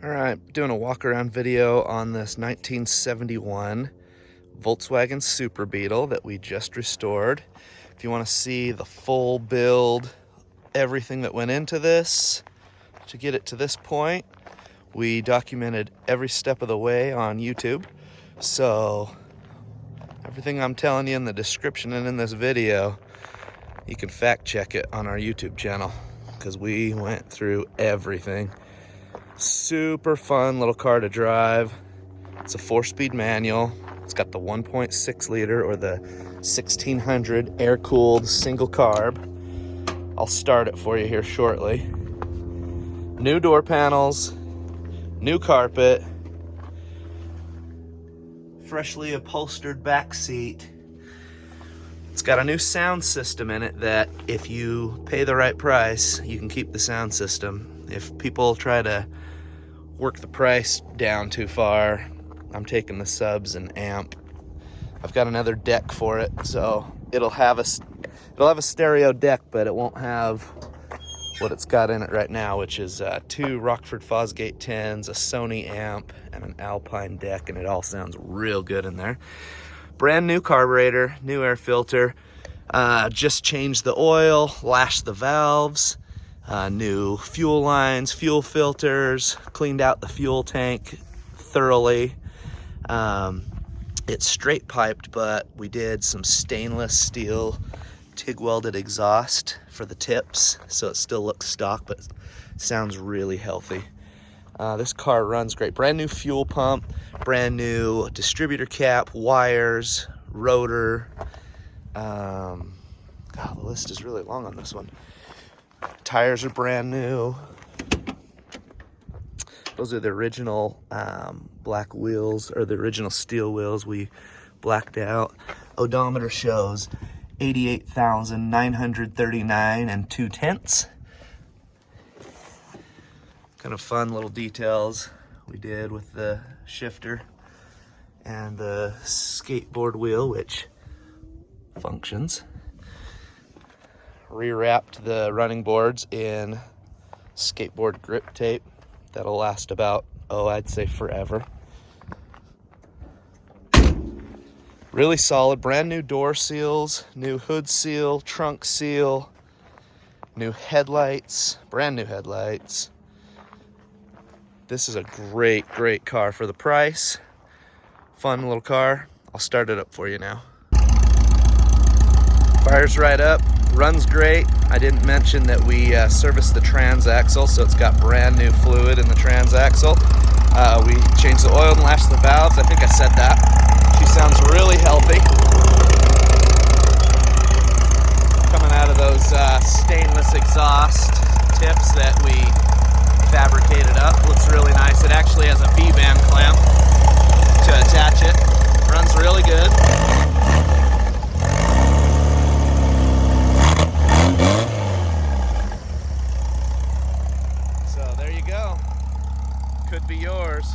Alright, doing a walk around video on this 1971 Volkswagen Super Beetle that we just restored. If you want to see the full build, everything that went into this to get it to this point, we documented every step of the way on YouTube. So everything I'm telling you in the description and in this video, you can fact check it on our YouTube channel because we went through everything. Super fun little car to drive. It's a 4-speed manual. It's got the 1.6 liter or the 1600 air-cooled single carb. I'll start it for you here shortly. New door panels, new carpet, freshly upholstered back seat. It's got a new sound system in it that if you pay the right price, you can keep the sound system. If people try to work the price down too far, I'm taking the subs and amp. I've got another deck for it, so it'll have a stereo deck, but it won't have what it's got in it right now, which is 2 Rockford Fosgate 10s, a Sony amp, and an Alpine deck, and it all sounds real good in there. Brand new carburetor, new air filter, just changed the oil, lashed the valves, new fuel lines, fuel filters, cleaned out the fuel tank thoroughly. It's straight piped, but we did some stainless steel TIG welded exhaust for the tips, so it still looks stock, but sounds really healthy. This car runs great. Brand new fuel pump, brand new distributor cap, wires, rotor. God, the list is really long on this one. Tires are brand new. Those are the original black wheels, or the original steel wheels we blacked out. Odometer shows 88,939 and 2/10. Kind of fun little details we did with the shifter and the skateboard wheel, which functions. Rewrapped the running boards in skateboard grip tape. That'll last about, I'd say forever. Really solid, brand new door seals, new hood seal, trunk seal, new headlights, brand new headlights. This is a great, great car for the price. Fun little car. I'll start it up for you now. Fires right up. Runs great. I didn't mention that we serviced the transaxle, so it's got brand new fluid in the transaxle. We changed the oil and lashed the valves. I think I said that. She sounds really healthy. Coming out of those stainless exhaust tips that we fabricated up. Looks really nice. It actually has a V-band clamp to attach it. Runs really good. Could be yours.